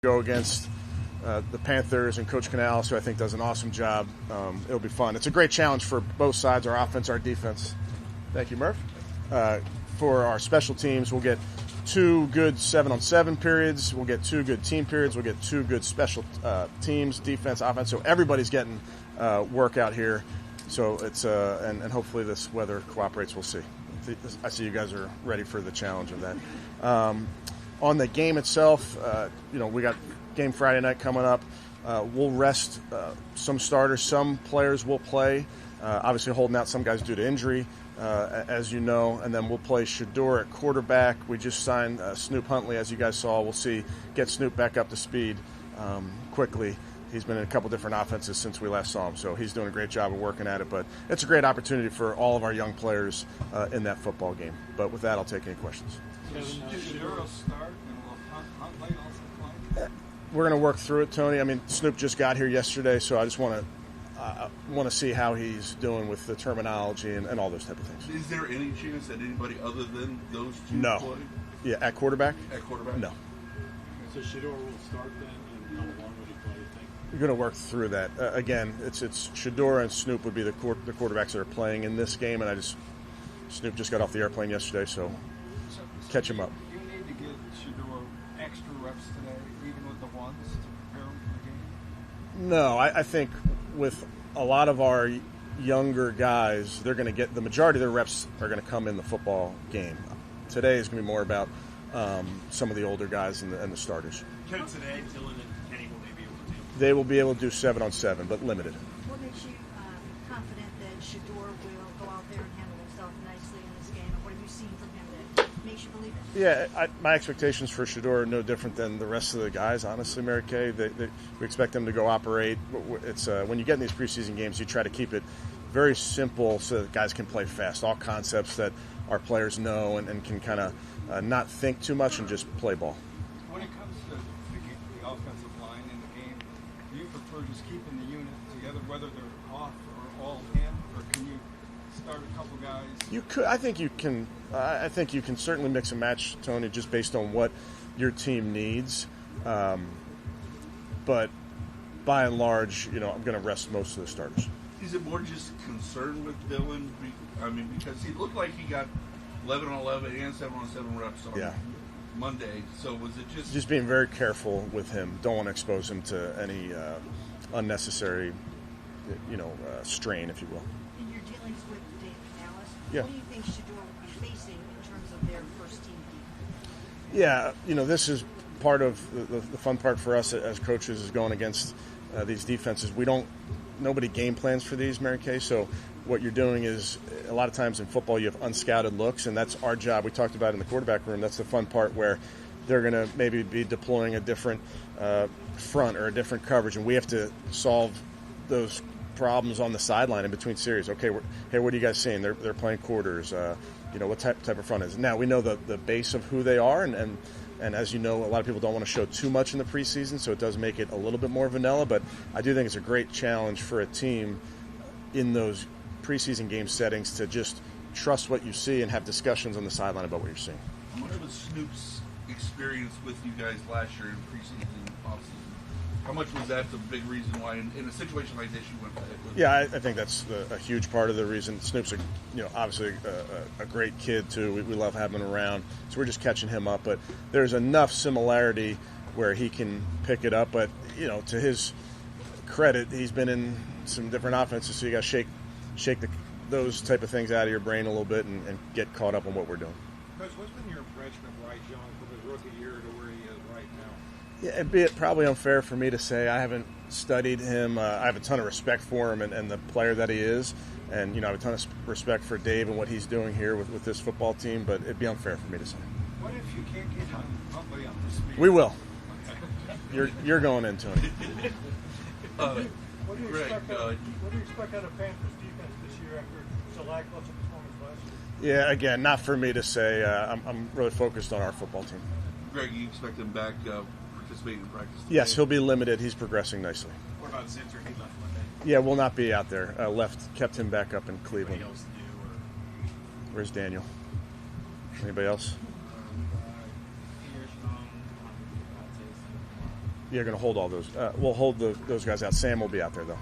Go against the Panthers and Coach Canales, who I think does an awesome job. It'll be fun. It's a great challenge for both sides, our offense, our defense. Thank you, Murph. For our special teams, we'll get 2 good 7-on-7 periods. We'll get 2 good team periods. We'll get 2 good special teams, defense, offense. So everybody's getting work out here. So it's and hopefully this weather cooperates. We'll see. I see you guys are ready for the challenge of that. On the game itself, we got game Friday night coming up. We'll rest some starters. Some players will play, obviously holding out some guys due to injury, as you know. And then we'll play Shedeur at quarterback. We just signed Snoop Huntley, as you guys saw. We'll get Snoop back up to speed quickly. He's been in a couple different offenses since we last saw him, so he's doing a great job of working at it. But it's a great opportunity for all of our young players in that football game. But with that, I'll take any questions. We're going to work through it, Tony. I mean, Snoop just got here yesterday, so I just want to see how he's doing with the terminology and all those type of things. Is there any chance that anybody other than those two No. play? Yeah, at quarterback? At quarterback? No. So Shedeur will start then, and how long would he play, you think? We're going to work through that. Again, it's Shedeur and Snoop would be the quarterbacks that are playing in this game, and Snoop just got off the airplane yesterday, so catch him up. You need to get Shedeur extra reps today, even with the ones, to prepare him for the game? No, I think with a lot of our younger guys, they're going to get the majority of their reps are going to come in the football game. Today is going to be more about some of the older guys and the starters. Today, Dylan and Kenny will be able to do? They will be able to do 7-on-7, but limited. What makes you confident that Shedeur will go out there and handle himself nicely in this game? And what have you seen from him that makes you believe it? Yeah, my expectations for Shedeur are no different than the rest of the guys, honestly, Mary Kay. We expect them to go operate. It's when you get in these preseason games, you try to keep it very simple so that guys can play fast. All concepts that our players know and can kind of not think too much and just play ball. When it comes to the offensive line in the game, do you prefer just keeping the unit together, whether they're off or all in, or can you start a couple guys? You could. I think you can. I think you can certainly mix and match, Tony, just based on what your team needs. But by and large, I'm going to rest most of the starters. Is it more just concern with Dylan? Because he looked like he got 11-on-11 and 7-on-7 reps on Monday. So was it just being very careful with him? Don't want to expose him to any unnecessary, strain, if you will. In your dealings with Dave Canales, Yeah. what do you think Shedeur will be facing in terms of their first team defense? Yeah, this is part of the fun part for us as coaches is going against these defenses. Nobody game plans for these, Mary Kay. So what you're doing is a lot of times in football you have unscouted looks, and that's our job. We talked about it in the quarterback room. That's the fun part where they're going to maybe be deploying a different front or a different coverage, and we have to solve those problems on the sideline in between series. Okay, hey, what are you guys seeing? They're playing quarters. What type of front is it? Now we know the base of who they are, and as you know, a lot of people don't want to show too much in the preseason, so it does make it a little bit more vanilla. But I do think it's a great challenge for a team in those preseason game settings to just trust what you see and have discussions on the sideline about what you're seeing. How much was Snoop's experience with you guys last year in preseason, offseason? How much was that the big reason why, in a situation like this, you went ahead with it? Yeah, I think that's a huge part of the reason. Snoop's obviously a great kid too. We love having him around, so we're just catching him up. But there's enough similarity where he can pick it up. But to his credit, he's been in some different offenses, so you got to shake those type of things out of your brain a little bit and get caught up on what we're doing. Coach, what's been your impression of Bryce Young from his rookie year to where he is right now? Yeah, it'd be probably unfair for me to say. I haven't studied him. I have a ton of respect for him and the player that he is. And, I have a ton of respect for Dave and what he's doing here with this football team, but it'd be unfair for me to say. What if you can't get Huntley up to speed? We will. You're going in, Tony. What do you expect out of Panthers defense this year after the lackluster performance last year? Yeah, again, not for me to say. I'm really focused on our football team. Greg, you expect him back participating in practice today? Yes, he'll be limited. He's progressing nicely. What about Zinter? He left Monday. Yeah, will not be out there. Kept him back up in Cleveland. Anybody else new? Or? Where's Daniel? Anybody else? You're going to hold all those. We'll hold those guys out. Sam will be out there, though.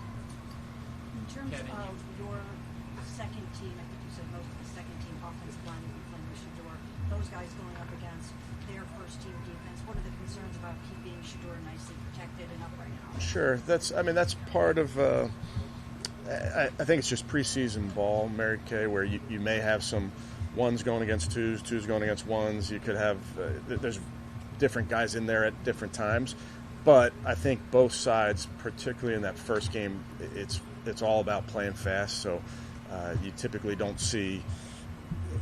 In terms of your second team, I think you said most of the second team offensive line will be playing with Shedeur. Those guys going up against their first team defense. What are the concerns about keeping Shedeur nicely protected and upright now? Sure. That's part of. I think it's just preseason ball, Mary Kay, where you may have some ones going against twos going against ones. You could have there's different guys in there at different times, but I think both sides, particularly in that first game, it's all about playing fast. So you typically don't see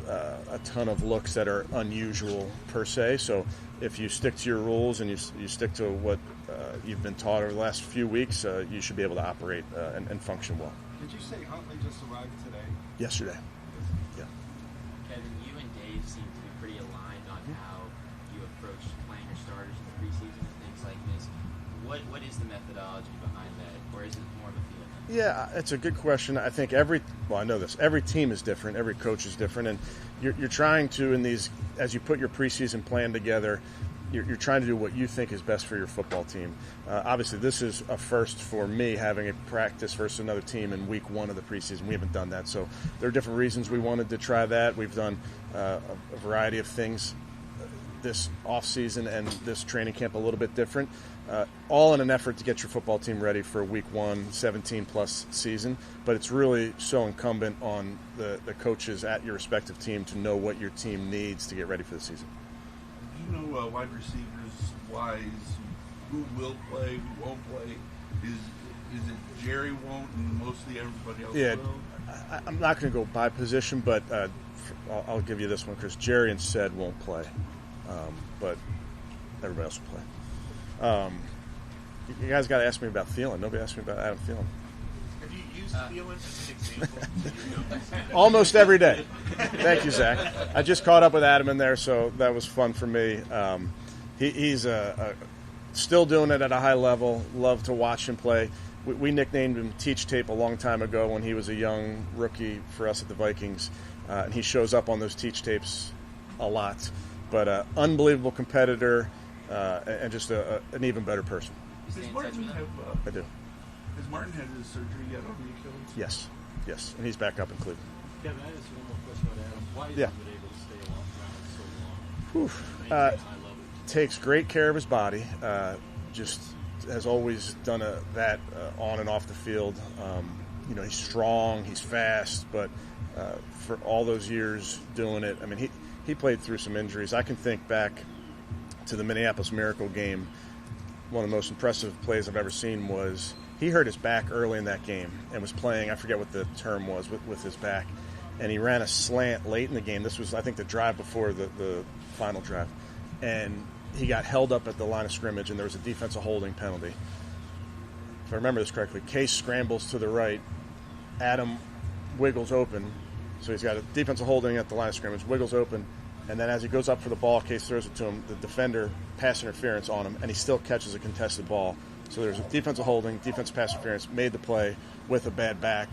a ton of looks that are unusual per se. So if you stick to your rules and you stick to what you've been taught over the last few weeks, you should be able to operate and function well. Did you say Huntley just arrived today? Yesterday. Yeah. Kevin, you and Dave seem to be pretty aligned on how you approach playing your starters in the preseason and things like this. What is the methodology behind that, or is it more of a feeling? Yeah, it's a good question. I think I know this. Every team is different. Every coach is different, and you're trying to, in these, as you put your preseason plan together, you're trying to do what you think is best for your football team. Obviously, this is a first for me, having a practice versus another team in week 1 of the preseason. We haven't done that, so there are different reasons we wanted to try that. We've done a variety of things this offseason and this training camp a little bit different, all in an effort to get your football team ready for week 1, 17-plus season. But it's really so incumbent on the coaches at your respective team to know what your team needs to get ready for the season. You know, wide receivers wise, who will play, who won't play? Is it Jerry won't and mostly everybody else will? I'm not going to go by position, but I'll give you this one, Chris. Jerry and Sed won't play, but everybody else will play. You guys got to ask me about Thielen. Nobody asked me about Adam Thielen. Have you used Thielen as an example? Almost every day. Thank you, Zach. I just caught up with Adam in there, so that was fun for me. He's still doing it at a high level. Love to watch him play. We nicknamed him Teach Tape a long time ago when he was a young rookie for us at the Vikings, and he shows up on those Teach Tapes a lot. But unbelievable competitor and just an even better person. Does Martin have? I do. Has Martin had his surgery yet on the Achilles? Yes, and he's back up in Cleveland. Kevin, I just one more question about Adam. Why has he been able to stay around so long? High level. Takes great care of his body. Just has always done that on and off the field. He's strong, he's fast, but for all those years doing it, I mean, he played through some injuries. I can think back to the Minneapolis Miracle game. One of the most impressive plays I've ever seen was he hurt his back early in that game and was playing, I forget what the term was, with his back. And he ran a slant late in the game. This was, I think, the drive before the final drive. And he got held up at the line of scrimmage, and there was a defensive holding penalty. If I remember this correctly, Case scrambles to the right. Adam wiggles open. So he's got a defensive holding at the line of scrimmage, wiggles open. And then as he goes up for the ball, Case throws it to him. The defender pass interference on him, and he still catches a contested ball. So there's a defensive holding, defensive pass interference, made the play with a bad back,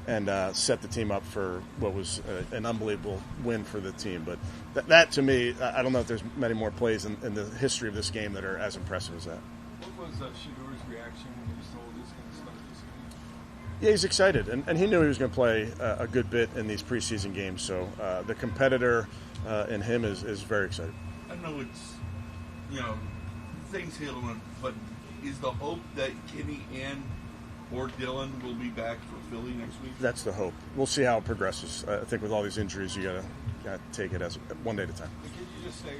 and set the team up for what was an unbelievable win for the team. But that to me, I don't know if there's many more plays in the history of this game that are as impressive as that. What was Shedeur's reaction when he was told he was going to start this game? Yeah, he's excited, and he knew he was going to play a good bit in these preseason games. So the competitor in him is very excited. I know it's, things heal him, but is the hope that Kenny and or Dylan will be back for Philly next week? That's the hope. We'll see how it progresses. I think with all these injuries, you gotta take it as one day at a time. Can you just say,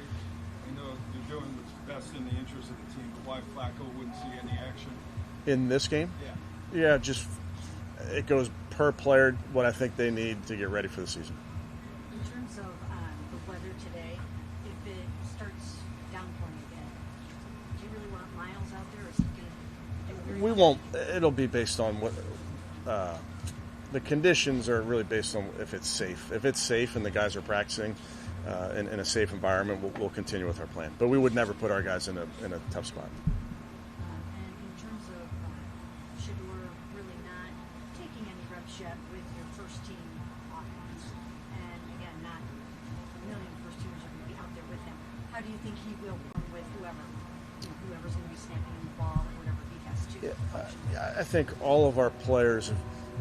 you're doing what's best in the interest of the team, but why Flacco wouldn't see any action in this game? Yeah. Yeah, just it goes per player what I think they need to get ready for the season. In terms of the weather today, if it starts downpouring again, do you really want Miles out there, or is he going to do We won't. It'll be based on what the conditions are really based on if it's safe. If it's safe and the guys are practicing in a safe environment, we'll continue with our plan. But we would never put our guys in a tough spot. And in terms of Shedeur really not taking any reps yet with your first team offense, and again, not a million first teamers are going to be out there with him. How do you think he will run with whoever's going to be snapping the ball I think all of our players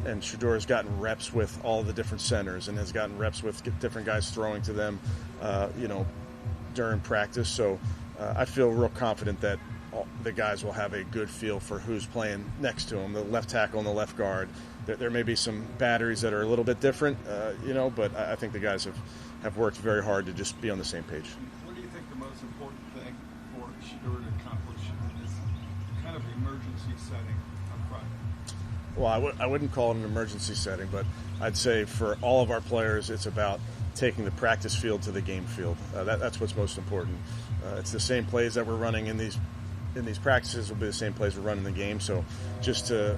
and Shedeur has gotten reps with all the different centers and has gotten reps with different guys throwing to them, during practice. So I feel real confident that the guys will have a good feel for who's playing next to them, the left tackle and the left guard. There may be some batteries that are a little bit different, but I think the guys have worked very hard to just be on the same page. What do you think the most important thing for Shedeur to accomplish in this kind of emergency setting on Friday? Well, I wouldn't call it an emergency setting, but I'd say for all of our players, it's about taking the practice field to the game field. That's what's most important. It's the same plays that we're running in these practices will be the same plays we're running in the game. So just to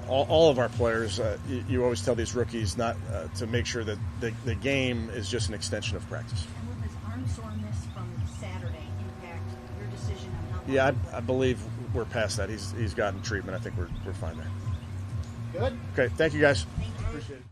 all of our players, you always tell these rookies not to make sure that the game is just an extension of practice. And will his arm soreness from Saturday impact your decision on how long? Yeah, I believe we're past that. He's gotten treatment. I think we're fine there. Good. Okay, thank you guys. Thank you. Appreciate it.